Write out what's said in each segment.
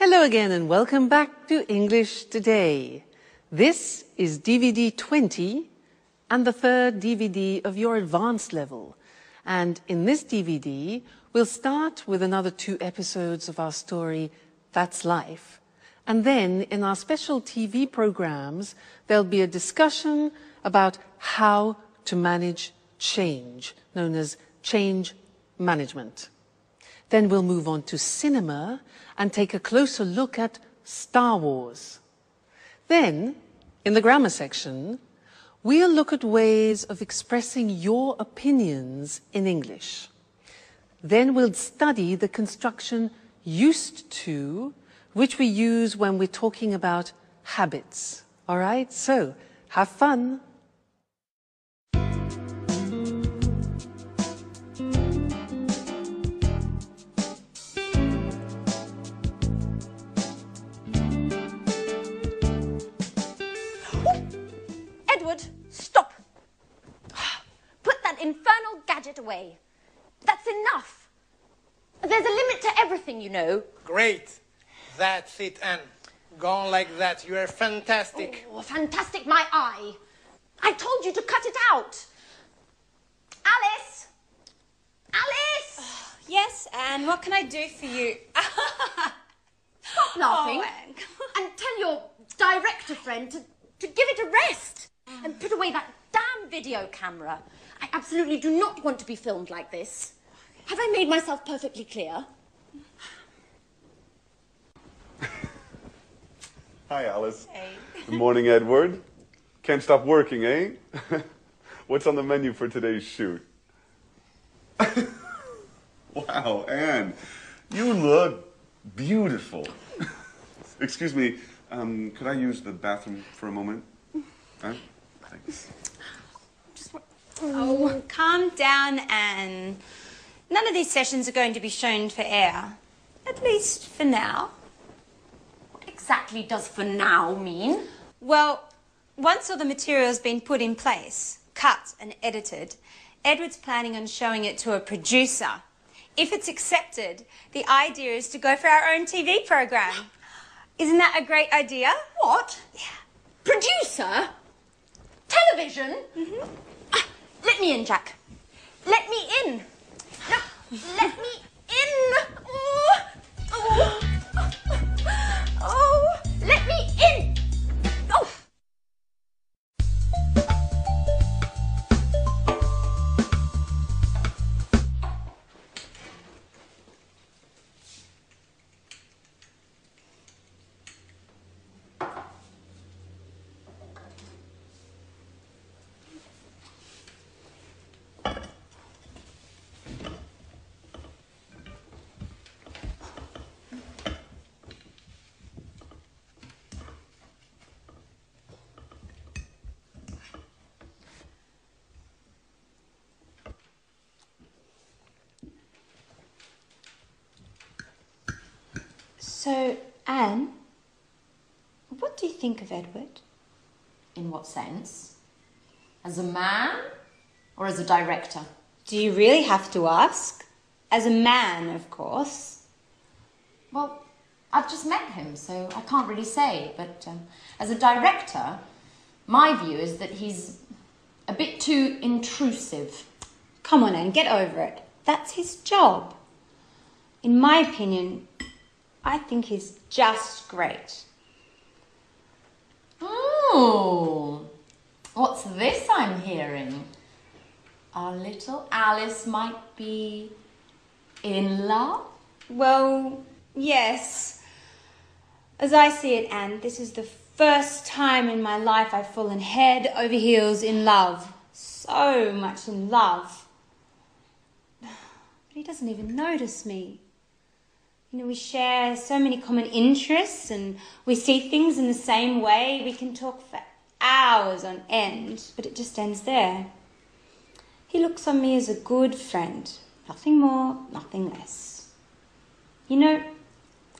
Hello again and welcome back to English Today. This is DVD 20 and the third DVD of your advanced level. And in this DVD, we'll start with another 2 episodes of our story, That's Life. And then in our special TV programs, there'll be a discussion about how to manage change, known as change management. Then we'll move on to cinema and take a closer look at Star Wars. Then, in the grammar section, we'll look at ways of expressing your opinions in English. Then we'll study the construction used to, which we use when we're talking about habits. All right? So, have fun. Stop! Put that infernal gadget away. That's enough. There's a limit to everything, you know. Great. That's it, Anne. Go on like that. You are fantastic. Oh, fantastic, my eye. I told you to cut it out. Alice! Alice! Yes, Anne, what can I do for you? Stop laughing. Oh, Anne, and tell your director friend to give it a rest. And put away that damn video camera. I absolutely do not want to be filmed like this. Have I made myself perfectly clear? Hi, Alice. Hey. Good morning, Edward. Can't stop working, eh? What's on the menu for today's shoot? Wow, Anne, you look beautiful. Excuse me, could I use the bathroom for a moment? Thanks. Oh, calm down, Anne. None of these sessions are going to be shown for air. At least for now. What exactly does for now mean? Well, once all the material's been put in place, cut and edited, Edward's planning on showing it to a producer. If it's accepted, the idea is to go for our own TV program. Isn't that a great idea? What? Yeah. Producer? Television? Mm-hmm. Let me in, Jack. Let me in. No, let me in. Oh, oh, oh, let me in. Oh. So, Anne, what do you think of Edward? In what sense? As a man or as a director? Do you really have to ask? As a man, of course. Well, I've just met him, so I can't really say. But as a director, my view is that he's a bit too intrusive. Come on, Anne, get over it. That's his job. In my opinion, I think he's just great. Oh, what's this I'm hearing? Our little Alice might be in love? Well, yes. As I see it, Anne, this is the first time in my life I've fallen head over heels in love. So much in love. But he doesn't even notice me. You know, we share so many common interests and we see things in the same way. We can talk for hours on end, but it just ends there. He looks on me as a good friend. Nothing more, nothing less. You know,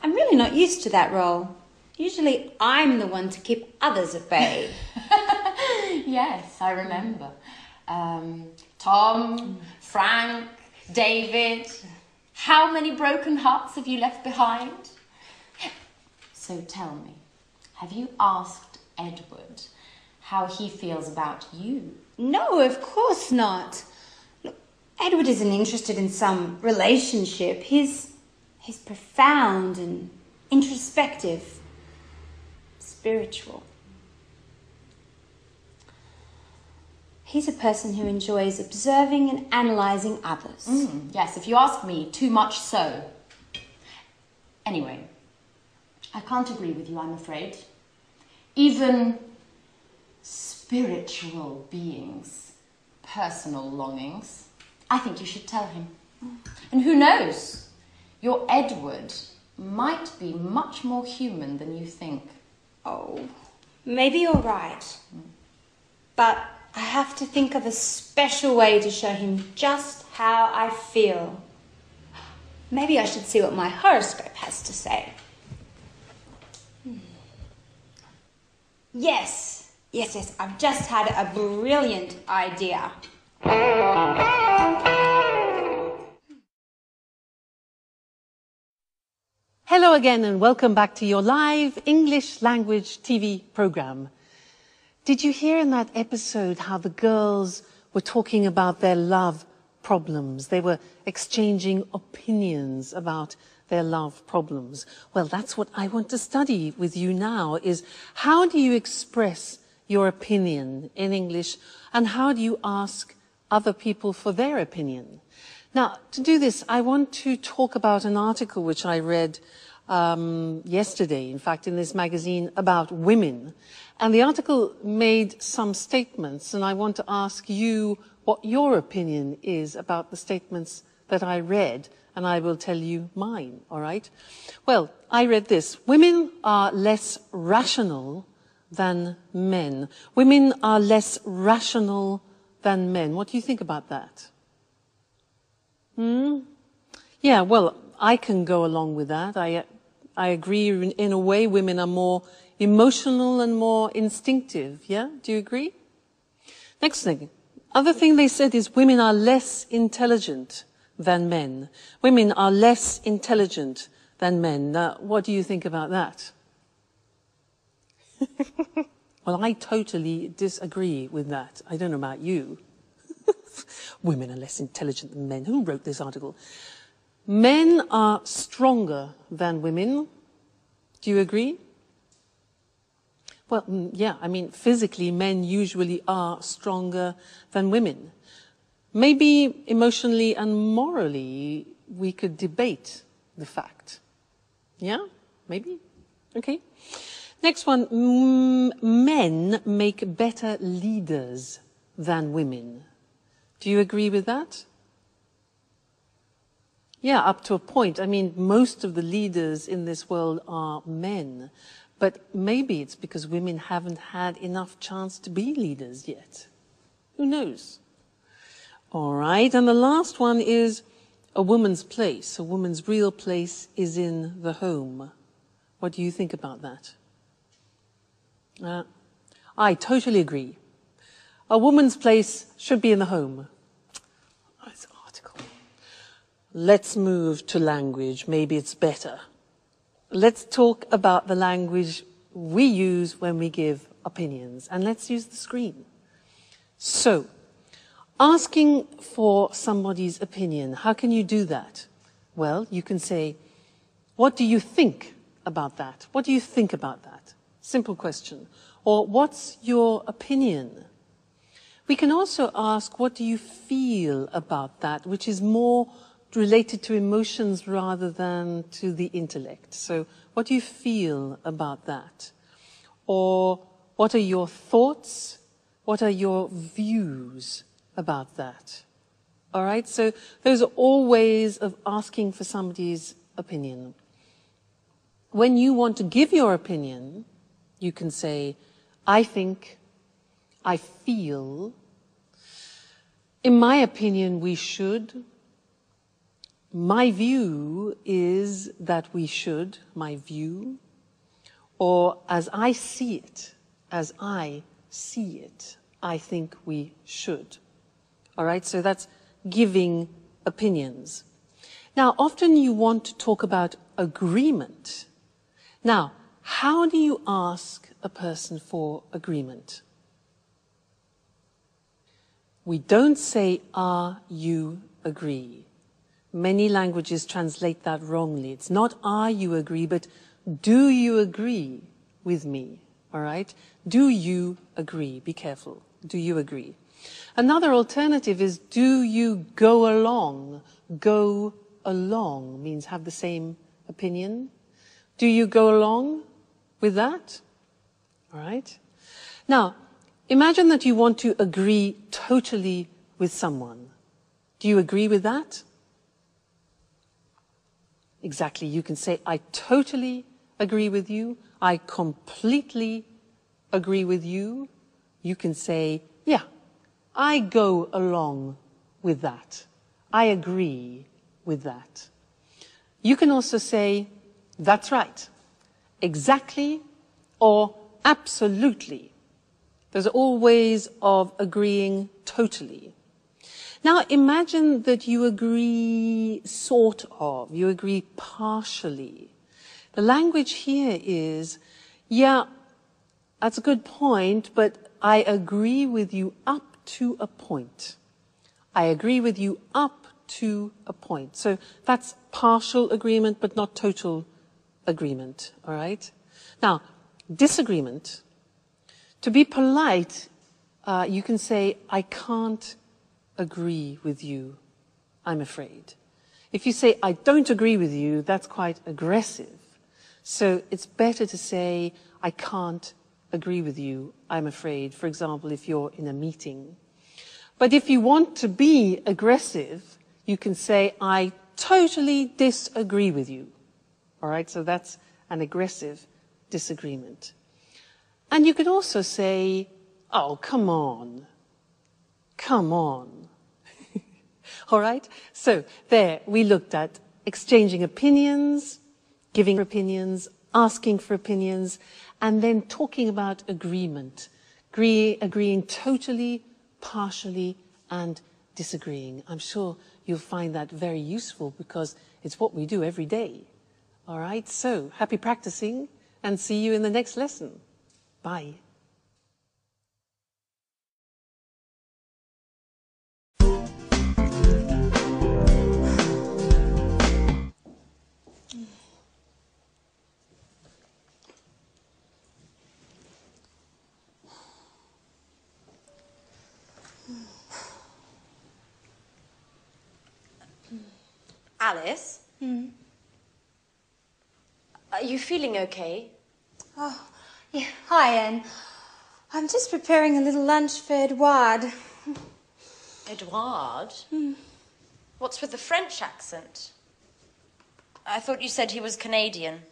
I'm really not used to that role. Usually I'm the one to keep others at bay. Yes, I remember. Tom, Frank, David. How many broken hearts have you left behind? So tell me, have you asked Edward how he feels about you? No, of course not. Look, Edward isn't interested in some relationship. He's profound and introspective, spiritual. He's a person who enjoys observing and analysing others. Yes, if you ask me, too much so. Anyway, I can't agree with you, I'm afraid. Even spiritual beings, personal longings, I think you should tell him. And who knows, your Edward might be much more human than you think. Oh, maybe you're right. But I have to think of a special way to show him just how I feel. Maybe I should see what my horoscope has to say. Yes, I've just had a brilliant idea. Hello again and welcome back to your live English language TV program. Did you hear in that episode how the girls were talking about their love problems? They were exchanging opinions about their love problems. Well, that's what I want to study with you now, is how do you express your opinion in English and how do you ask other people for their opinion? Now, to do this, I want to talk about an article which I read yesterday, in fact, in this magazine about women. And the article made some statements, and I want to ask you what your opinion is about the statements that I read, and I will tell you mine, all right? Well, I read this. Women are less rational than men. Women are less rational than men. What do you think about that? Yeah, well, I can go along with that. I agree in a way women are more emotional and more instinctive. Yeah? Do you agree? Next thing. Other thing they said is women are less intelligent than men. Women are less intelligent than men. Now, what do you think about that? Well, I totally disagree with that. I don't know about you. Women are less intelligent than men. Who wrote this article? Men are stronger than women. Do you agree? Well, yeah, I mean, physically, men usually are stronger than women. Maybe emotionally and morally, we could debate the fact. Yeah? Maybe? Okay. Next one. Men make better leaders than women. Do you agree with that? Yeah, up to a point. I mean, most of the leaders in this world are men. But maybe it's because women haven't had enough chance to be leaders yet. Who knows? All right, and the last one is a woman's place. A woman's real place is in the home. What do you think about that? I totally agree. A woman's place should be in the home. This article. Let's move to language. Maybe it's better. Let's talk about the language we use when we give opinions. And let's use the screen. So, asking for somebody's opinion, how can you do that? Well, you can say, what do you think about that? What do you think about that? Simple question. Or, what's your opinion? We can also ask, what do you feel about that, which is more related to emotions rather than to the intellect. So, what do you feel about that? Or, what are your thoughts? What are your views about that? All right, so those are all ways of asking for somebody's opinion. When you want to give your opinion, you can say, I think, I feel, in my opinion, we should. My view is that we should, my view. Or as I see it, I think we should. All right, so that's giving opinions. Now, often you want to talk about agreement. Now, How do you ask a person for agreement? We don't say, "Are you agree?" Many languages translate that wrongly. It's not "are you agree," but "do you agree with me?" All right? Do you agree? Be careful. Do you agree? Another alternative is "do you go along?" Go along means have the same opinion. Do you go along with that? All right? Now, imagine that you want to agree totally with someone. Do you agree with that? Exactly. You can say, "I totally agree with you." "I completely agree with you." You can say, "Yeah, I go along with that. I agree with that." You can also say, "That's right," "exactly," or "absolutely." Those are all ways of agreeing totally. Now imagine that you agree sort of, you agree partially. The language here is, "Yeah, that's a good point, but I agree with you up to a point." I agree with you up to a point. So that's partial agreement, but not total agreement, all right? Now, disagreement. To be polite, you can say, "I can't agree with you, I'm afraid." If you say, "I don't agree with you," that's quite aggressive. So it's better to say, "I can't agree with you, I'm afraid," for example, if you're in a meeting. But if you want to be aggressive, you can say, "I totally disagree with you." All right, so that's an aggressive disagreement. And you could also say, "Oh, come on. Come on." All right? So there we looked at exchanging opinions, giving opinions, asking for opinions, and then talking about agreement, agreeing totally, partially, and disagreeing. I'm sure you'll find that very useful because it's what we do every day. All right? So happy practicing and see you in the next lesson. Bye. Alice? Are you feeling okay? Oh, yeah. Hi, Anne. I'm just preparing a little lunch for Edouard. Edouard? What's with the French accent? I thought you said he was Canadian.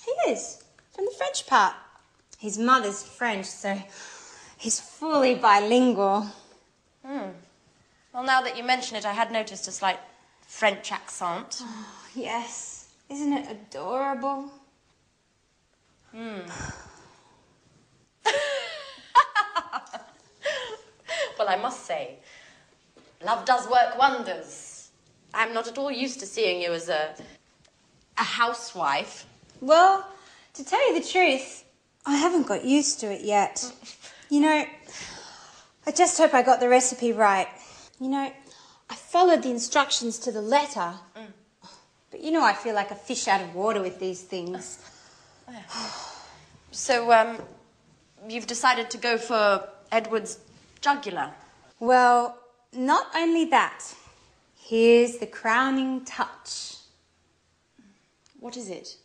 He is, from the French part. His mother's French, so he's fully bilingual. Well, now that you mention it, I had noticed a slight French accent. Oh, yes. Isn't it adorable? Well, I must say, love does work wonders. I'm not at all used to seeing you as a housewife. Well, to tell you the truth, I haven't got used to it yet. You know, I just hope I got the recipe right. You know, I followed the instructions to the letter. But you know, I feel like a fish out of water with these things. So, you've decided to go for Edward's jugular. Well, not only that. Here's the crowning touch. What is it?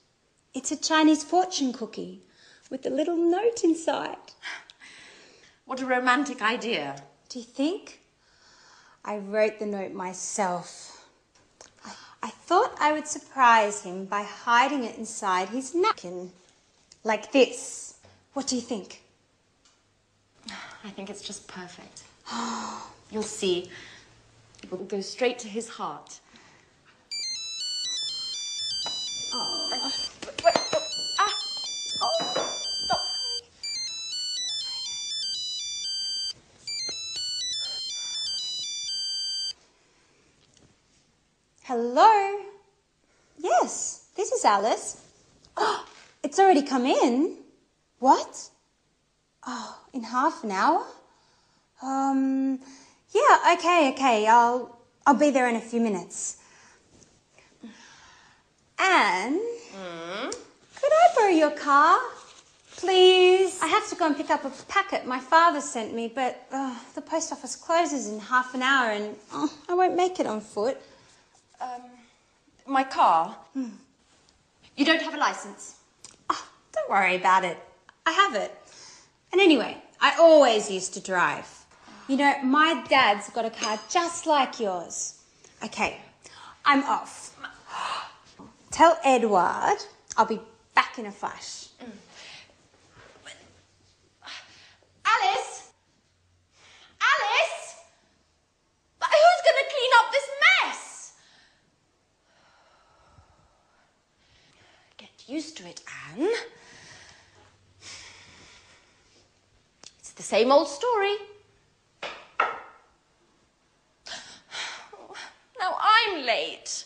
It's a Chinese fortune cookie with a little note inside. What a romantic idea. Do you think? I wrote the note myself. I thought I would surprise him by hiding it inside his napkin. Like this. What do you think? I think it's just perfect. You'll see. It will go straight to his heart. Oh. Wait, stop. Hello? Yes, this is Alice. Oh, It's already come in. What? Oh, in half an hour? Yeah, okay. I'll be there in a few minutes. Anne? Could I borrow your car? Please? I have to go and pick up a packet my father sent me, but the post office closes in half an hour and I won't make it on foot. My car? You don't have a license? Oh, don't worry about it. I have it. And anyway, I always used to drive. You know, my dad's got a car just like yours. Okay, I'm off. Tell Edward I'll be back in a flash. Alice? Alice? But who's going to clean up this mess? Get used to it, Anne. It's the same old story. Now I'm late.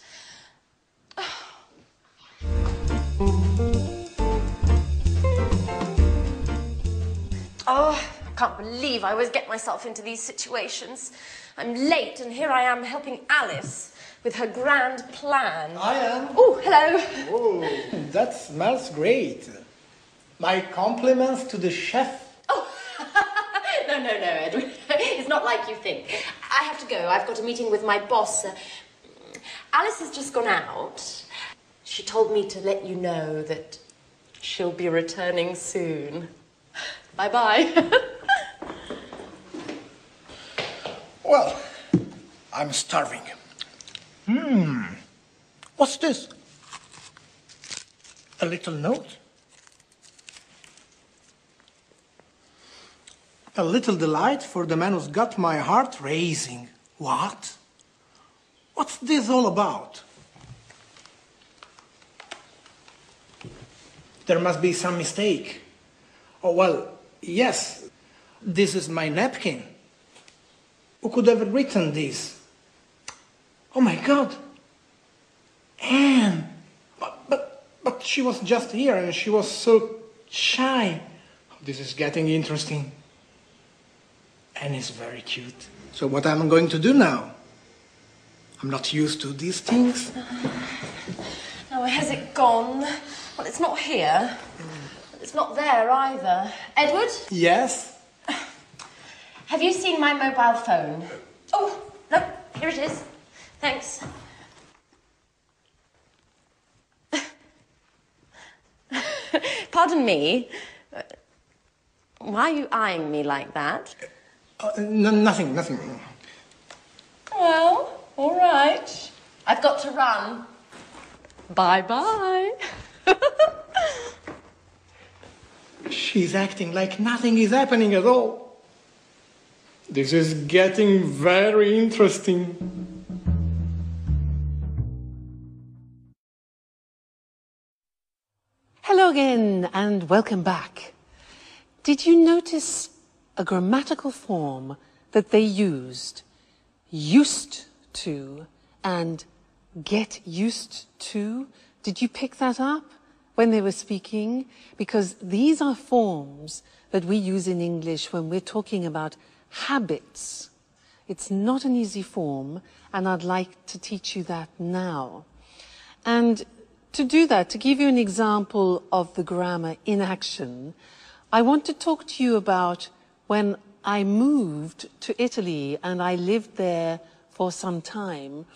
Oh, I can't believe I always get myself into these situations. I'm late and here I am helping Alice with her grand plan. I am. Oh, hello. Oh, that smells great. My compliments to the chef. Oh, no, Edward. It's not like you think. I have to go. I've got a meeting with my boss. Alice has just gone out. She told me to let you know that she'll be returning soon. Bye-bye. Well, I'm starving. What's this? A little note? A little delight for the man who's got my heart racing. What? What's this all about? There must be some mistake. Oh, well, yes, this is my napkin. Who could have written this? Oh my God! Anne! But she was just here and she was so shy. This is getting interesting. Anne is very cute. So what am I going to do now? I'm not used to these things. Now, where has it gone? Well, it's not here. It's not there either. Edward? Yes? Have you seen my mobile phone? Oh, no, here it is. Thanks. Pardon me. Why are you eyeing me like that? Nothing. Well, all right. I've got to run. Bye-bye. She's acting like nothing is happening at all. This is getting very interesting. Hello again and welcome back. Did you notice a grammatical form that they used to and get used to? Did you pick that up when they were speaking? Because these are forms that we use in English when we're talking about habits. It's not an easy form, and I'd like to teach you that now. And to do that, to give you an example of the grammar in action, I want to talk to you about when I moved to Italy and I lived there for some time,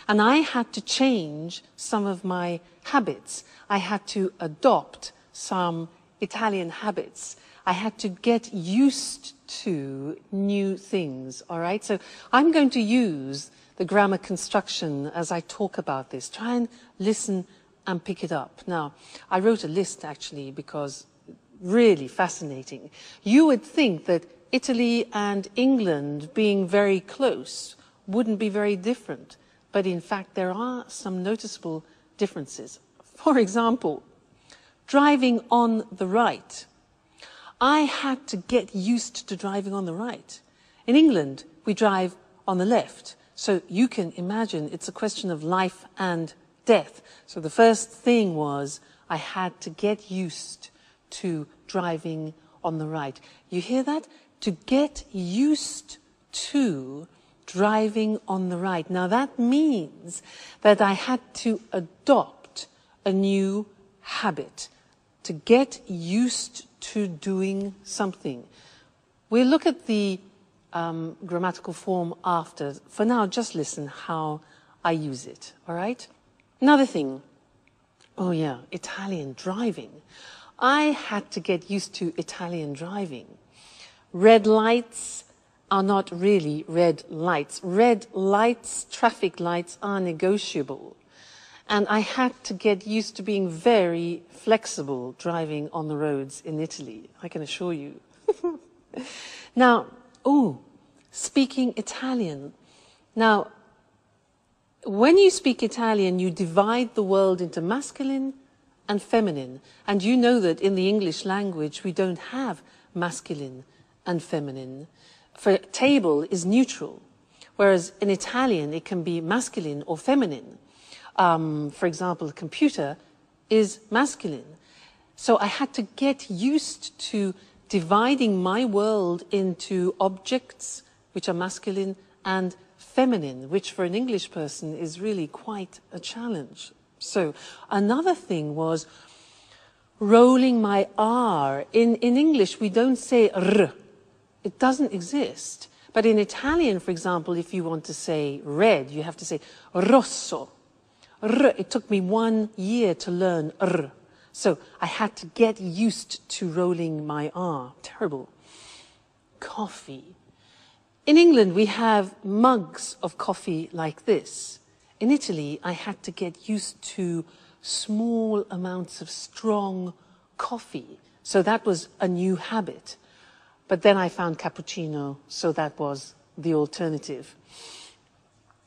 and I had to change some of my habits. I had to adopt some Italian habits. I had to get used to new things, all right? So I'm going to use the grammar construction as I talk about this. Try and listen and pick it up. Now, I wrote a list actually because really fascinating. You would think that Italy and England being very close wouldn't be very different, but in fact there are some noticeable differences. For example, driving on the right. I had to get used to driving on the right. In England, we drive on the left. So you can imagine it's a question of life and death. So the first thing was I had to get used to driving on the right. You hear that? To get used to driving on the right. Now that means that I had to adopt a new habit, to get used to doing something. We'll look at the grammatical form after. For now, just listen how I use it, all right? Another thing. Oh yeah, Italian driving. I had to get used to Italian driving. Red lights are not really red lights. Red lights, traffic lights, are negotiable. And I had to get used to being very flexible driving on the roads in Italy, I can assure you. Now, speaking Italian. Now, when you speak Italian, you divide the world into masculine and feminine. And you know that in the English language, we don't have masculine and feminine. For table is neutral, whereas in Italian, it can be masculine or feminine. For example, a computer is masculine. So I had to get used to dividing my world into objects, which are masculine, and feminine, which for an English person is really quite a challenge. So another thing was rolling my R. In English, we don't say R. It doesn't exist. But in Italian, for example, if you want to say red, you have to say rosso. R. It took me 1 year to learn R. So I had to get used to rolling my R. Terrible. Coffee. In England, we have mugs of coffee like this. In Italy, I had to get used to small amounts of strong coffee. So that was a new habit. But then I found cappuccino, so that was the alternative.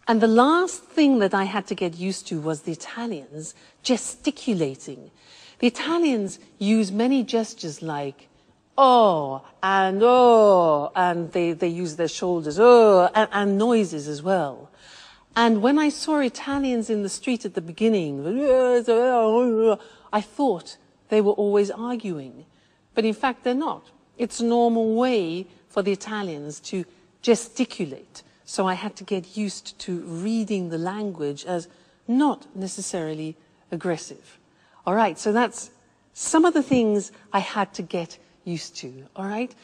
And the last thing that I had to get used to was the Italians gesticulating. The Italians use many gestures like oh, and they use their shoulders, oh, and noises as well. And when I saw Italians in the street at the beginning, I thought they were always arguing. But in fact, they're not. It's a normal way for the Italians to gesticulate. So I had to get used to reading the language as not necessarily aggressive. All right, so that's some of the things I had to get used to, all right?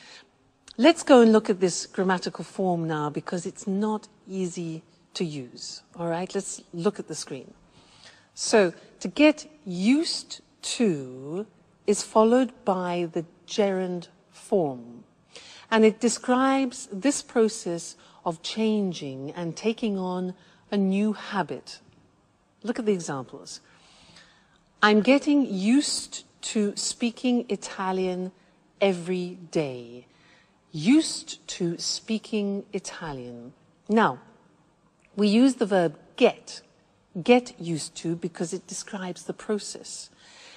Let's go and look at this grammatical form now because it's not easy to use, all right? Let's look at the screen. So to get used to is followed by the gerund form. And it describes this process of changing and taking on a new habit. Look at the examples. I'm getting used to speaking Italian every day. Used to speaking Italian. Now, we use the verb get used to, because it describes the process.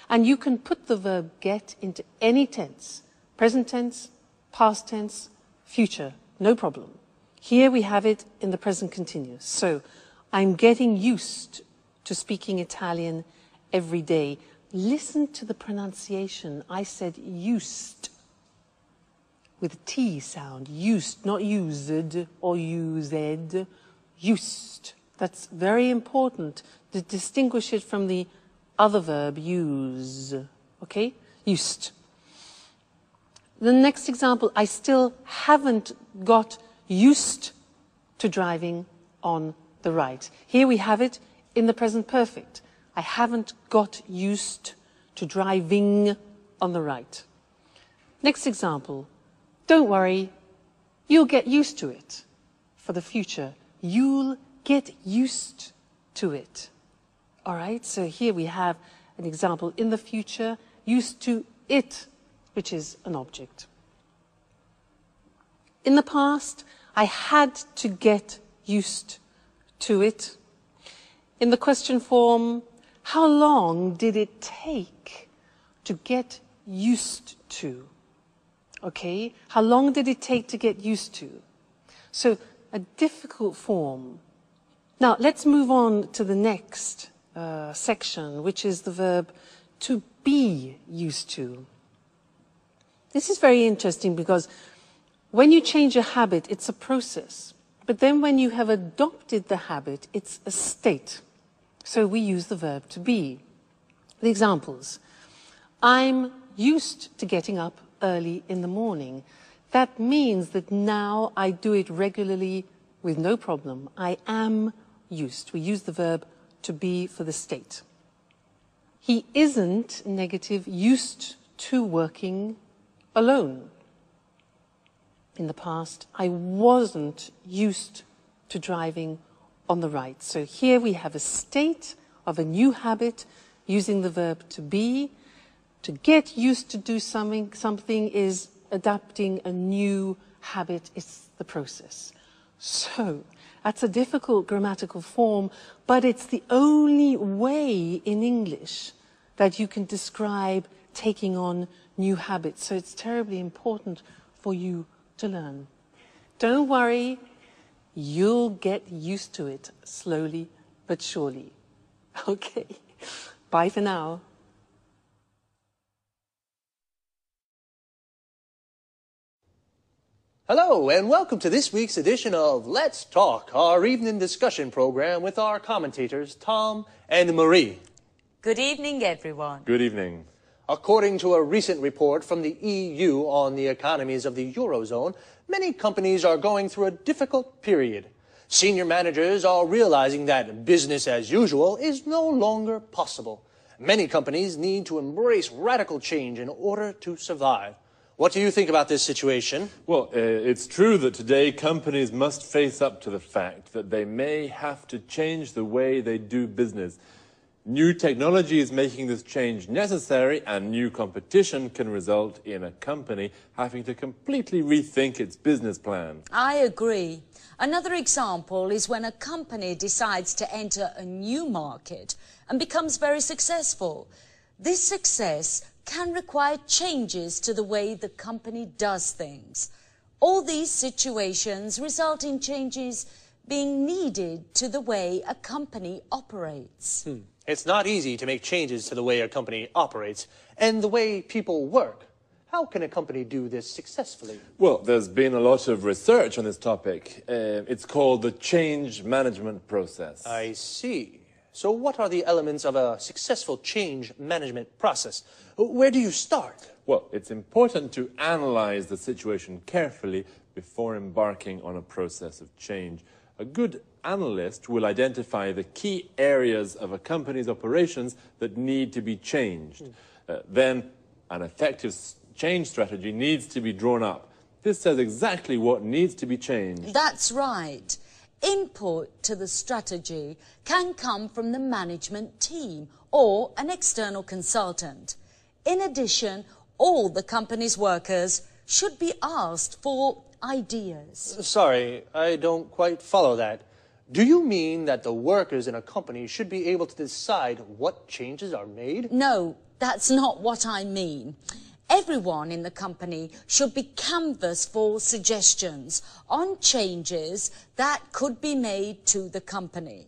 And you can put the verb get into any tense, present tense, past tense, future, no problem. Here we have it in the present continuous. So, I'm getting used to speaking Italian every day. Listen to the pronunciation. I said used, with a T sound. Used, not used or used. Used. That's very important to distinguish it from the other verb, use. Okay? Used. The next example, I still haven't got used to driving on the right. Here we have it in the present perfect. I haven't got used to driving on the right. Next example. Don't worry, you'll get used to it. For the future, you'll get used to it. All right, so here we have an example in the future, used to it, which is an object. In the past, I had to get used to it. In the question form, how long did it take to get used to? Okay, how long did it take to get used to? So, a difficult form. Now, let's move on to the next section, which is the verb to be used to. This is very interesting because when you change a habit, it's a process. But then when you have adopted the habit, it's a state. So we use the verb to be. The examples. I'm used to getting up early in the morning. That means that now I do it regularly with no problem. I am used. We use the verb to be for the state. He isn't, negative, used to working alone. In the past, I wasn't used to driving on the right. So here we have a state of a new habit using the verb to be. To get used to do something is adapting a new habit. It's the process. So that's a difficult grammatical form, but it's the only way in English that you can describe taking on new habits. So it's terribly important for you to learn. Don't worry, you'll get used to it slowly but surely. Okay, bye for now. Hello, and welcome to this week's edition of Let's Talk, our evening discussion program with our commentators, Tom and Marie. Good evening, everyone. Good evening. According to a recent report from the EU on the economies of the Eurozone, many companies are going through a difficult period. Senior managers are realizing that business as usual is no longer possible. Many companies need to embrace radical change in order to survive. What do you think about this situation? Well, it's true that today companies must face up to the fact that they may have to change the way they do business. New technology is making this change necessary, and new competition can result in a company having to completely rethink its business plan. I agree. Another example is when a company decides to enter a new market and becomes very successful. This success can require changes to the way the company does things. All these situations result in changes being needed to the way a company operates. It's not easy to make changes to the way a company operates and the way people work. How can a company do this successfully? Well, there's been a lot of research on this topic. It's called the change management process. I see. So what are the elements of a successful change management process? Where do you start? Well, it's important to analyze the situation carefully before embarking on a process of change. A good analyst will identify the key areas of a company's operations that need to be changed. Then an effective change strategy needs to be drawn up. This says exactly what needs to be changed. That's right. Input to the strategy can come from the management team or an external consultant. In addition, all the company's workers should be asked for ideas. Sorry, I don't quite follow that. Do you mean that the workers in a company should be able to decide what changes are made? No, that's not what I mean. Everyone in the company should be canvassed for suggestions on changes that could be made to the company.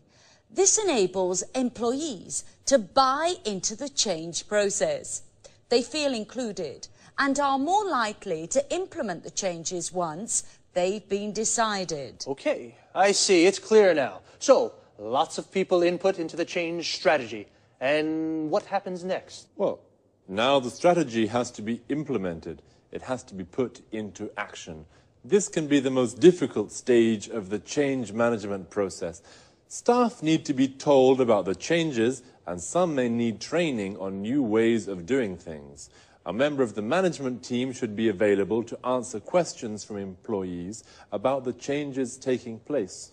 This enables employees to buy into the change process. They feel included and are more likely to implement the changes once they've been decided. Okay, I see. It's clear now. So, lots of people input into the change strategy. And what happens next? Well, now the strategy has to be implemented. It has to be put into action. This can be the most difficult stage of the change management process. Staff need to be told about the changes, and some may need training on new ways of doing things. A member of the management team should be available to answer questions from employees about the changes taking place.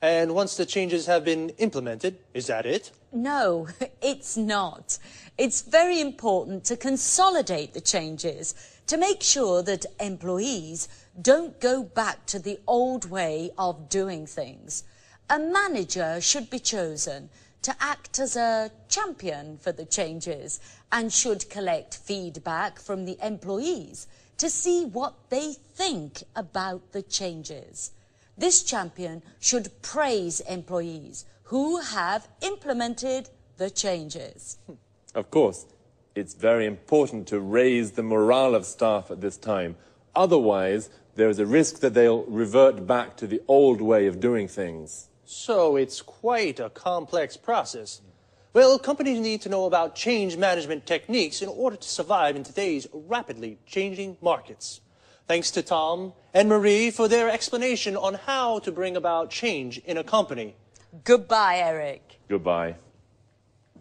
And once the changes have been implemented, is that it? No, it's not. It's very important to consolidate the changes to make sure that employees don't go back to the old way of doing things. A manager should be chosen to act as a champion for the changes and should collect feedback from the employees to see what they think about the changes. This champion should praise employees who have implemented the changes. Of course, it's very important to raise the morale of staff at this time. Otherwise, there is a risk that they'll revert back to the old way of doing things. So it's quite a complex process. Well, companies need to know about change management techniques in order to survive in today's rapidly changing markets. Thanks to Tom and Marie for their explanation on how to bring about change in a company. Goodbye, Eric. Goodbye.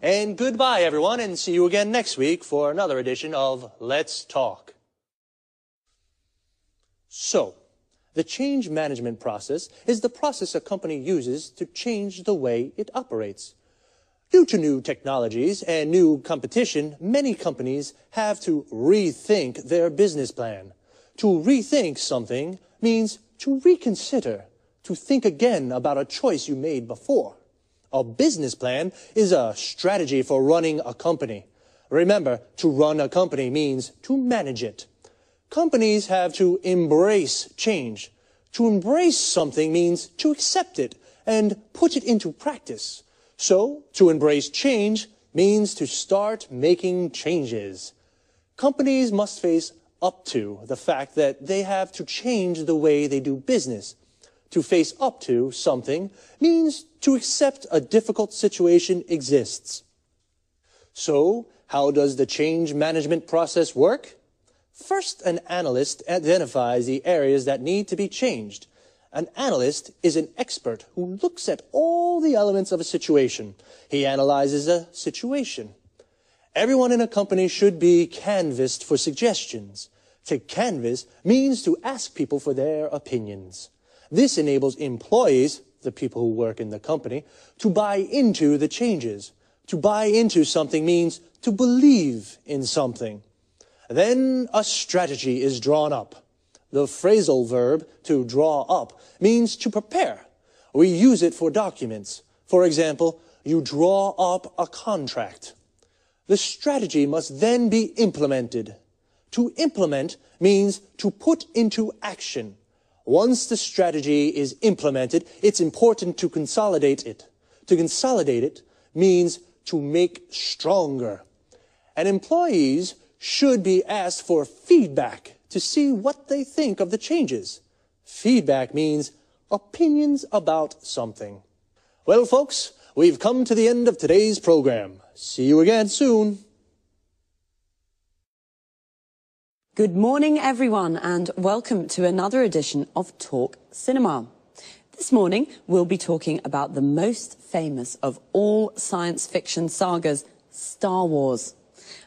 And goodbye, everyone, and see you again next week for another edition of Let's Talk. So, the change management process is the process a company uses to change the way it operates. Due to new technologies and new competition, many companies have to rethink their business plan. To rethink something means to reconsider, to think again about a choice you made before. A business plan is a strategy for running a company. Remember, to run a company means to manage it. Companies have to embrace change. To embrace something means to accept it and put it into practice. So, to embrace change means to start making changes. Companies must face up to the fact that they have to change the way they do business. To face up to something means to accept a difficult situation exists. So, how does the change management process work? First, an analyst identifies the areas that need to be changed. An analyst is an expert who looks at all the elements of a situation. He analyzes a situation. Everyone in a company should be canvassed for suggestions. To canvass means to ask people for their opinions. This enables employees, the people who work in the company, to buy into the changes. To buy into something means to believe in something. Then a strategy is drawn up. The phrasal verb to draw up means to prepare. We use it for documents. For example, you draw up a contract. The strategy must then be implemented. To implement means to put into action. Once the strategy is implemented, it's important to consolidate it. To consolidate it means to make stronger. And employees should be asked for feedback to see what they think of the changes. Feedback means opinions about something. Well, folks, we've come to the end of today's program. See you again soon. Good morning, everyone, and welcome to another edition of Talk Cinema. This morning, we'll be talking about the most famous of all science fiction sagas, Star Wars.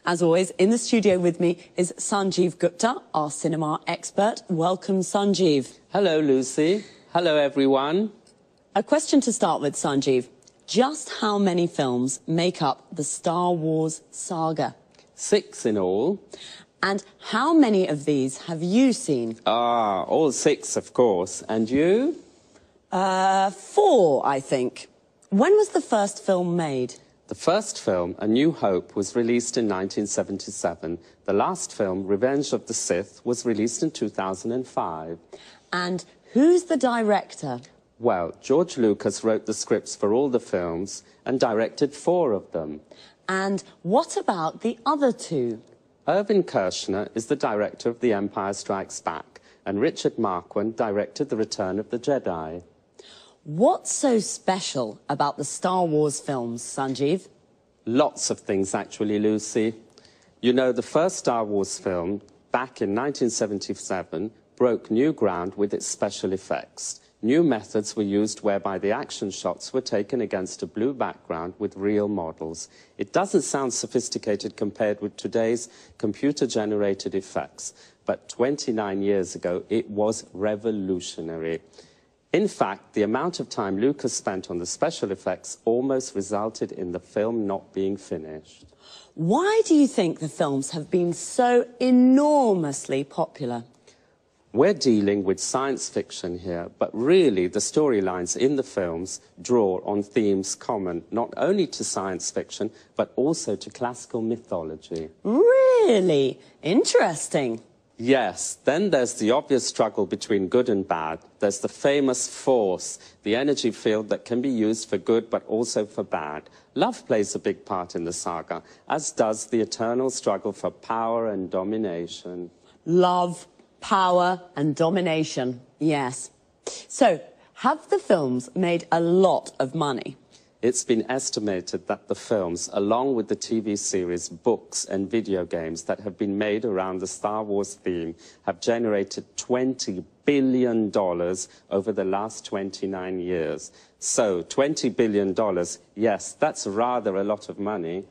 As always, in the studio with me is Sanjeev Gupta, our cinema expert. Welcome, Sanjeev. Hello, Lucy. Hello, everyone. A question to start with, Sanjeev. Just how many films make up the Star Wars saga? 6 in all. And how many of these have you seen? All 6, of course. And you? 4, I think. When was the first film made? The first film, A New Hope, was released in 1977. The last film, Revenge of the Sith, was released in 2005. And who's the director? Well, George Lucas wrote the scripts for all the films and directed 4 of them. And what about the other 2? Irvin Kershner is the director of The Empire Strikes Back, and Richard Marquand directed The Return of the Jedi. What's so special about the Star Wars films, Sanjeev? Lots of things, actually, Lucy. You know, the first Star Wars film, back in 1977, broke new ground with its special effects. New methods were used whereby the action shots were taken against a blue background with real models. It doesn't sound sophisticated compared with today's computer-generated effects, but 29 years ago, it was revolutionary. In fact, the amount of time Lucas spent on the special effects almost resulted in the film not being finished. Why do you think the films have been so enormously popular? We're dealing with science fiction here, but really the storylines in the films draw on themes common not only to science fiction, but also to classical mythology. Really? Interesting. Yes, then there's the obvious struggle between good and bad. There's the famous force, the energy field that can be used for good but also for bad. Love plays a big part in the saga, as does the eternal struggle for power and domination. Love, power and domination, yes. So, have the films made a lot of money? It's been estimated that the films, along with the TV series, books and video games that have been made around the Star Wars theme, have generated $20 billion over the last 29 years. So, $20 billion, yes, that's rather a lot of money.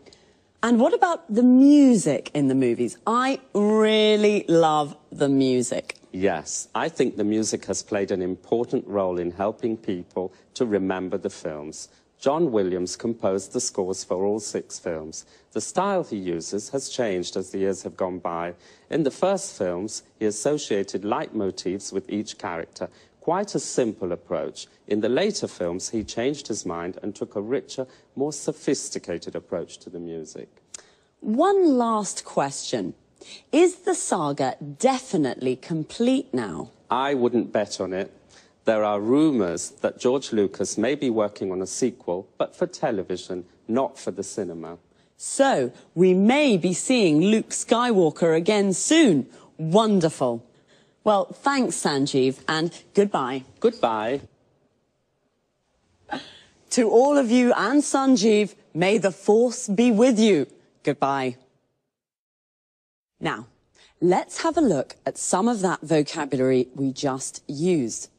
And what about the music in the movies? I really love the music. Yes, I think the music has played an important role in helping people to remember the films. John Williams composed the scores for all 6 films. The style he uses has changed as the years have gone by. In the first films, he associated leitmotifs with each character, quite a simple approach. In the later films, he changed his mind and took a richer, more sophisticated approach to the music. One last question. Is the saga definitely complete now? I wouldn't bet on it. There are rumours that George Lucas may be working on a sequel, but for television, not for the cinema. So, we may be seeing Luke Skywalker again soon. Wonderful. Well, thanks, Sanjeev, and goodbye. Goodbye. To all of you and Sanjeev, may the Force be with you. Goodbye. Now, let's have a look at some of that vocabulary we just used.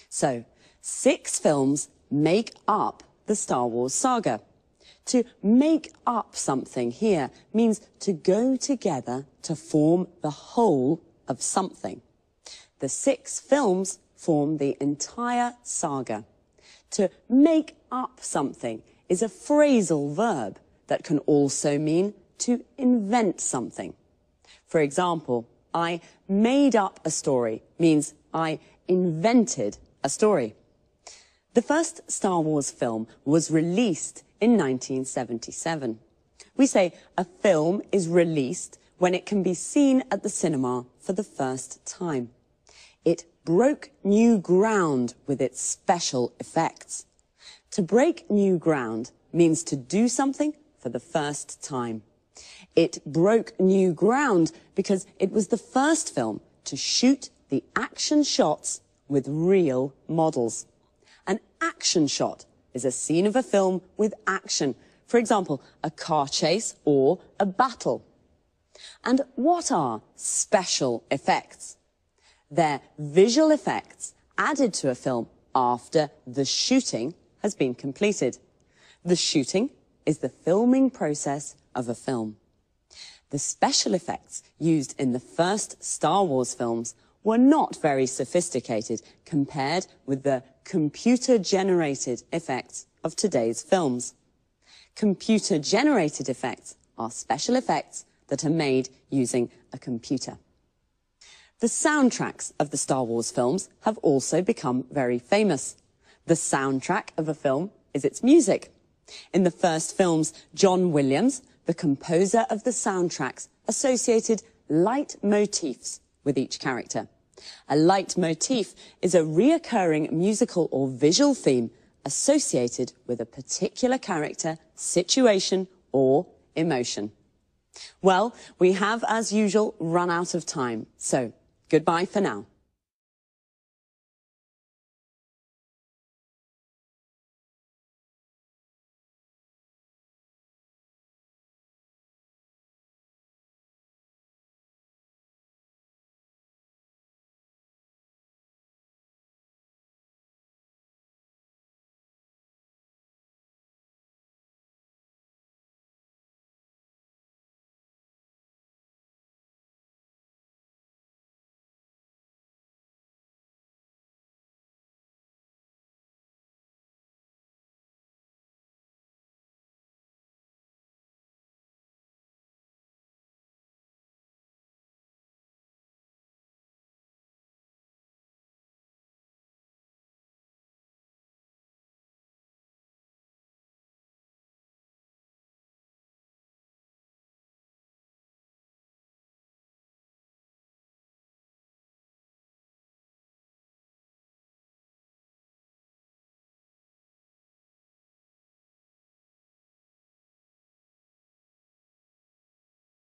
So, 6 films make up the Star Wars saga. To make up something here means to go together to form the whole of something. The 6 films form the entire saga. To make up something is a phrasal verb that can also mean to invent something. For example, I made up a story means I invented a story. The first Star Wars film was released in 1977. We say a film is released when it can be seen at the cinema for the first time. It broke new ground with its special effects. To break new ground means to do something for the first time. It broke new ground because it was the first film to shoot the action shots with real models. An action shot is a scene of a film with action. For example, a car chase or a battle. And what are special effects? They're visual effects added to a film after the shooting has been completed. The shooting is the filming process of a film. The special effects used in the first Star Wars films were not very sophisticated compared with the computer-generated effects of today's films. Computer-generated effects are special effects that are made using a computer. The soundtracks of the Star Wars films have also become very famous. The soundtrack of a film is its music. In the first films, John Williams, the composer of the soundtracks, associated leitmotifs with each character. A leitmotif is a reoccurring musical or visual theme associated with a particular character, situation, or emotion. Well, we have, as usual, run out of time, so goodbye for now.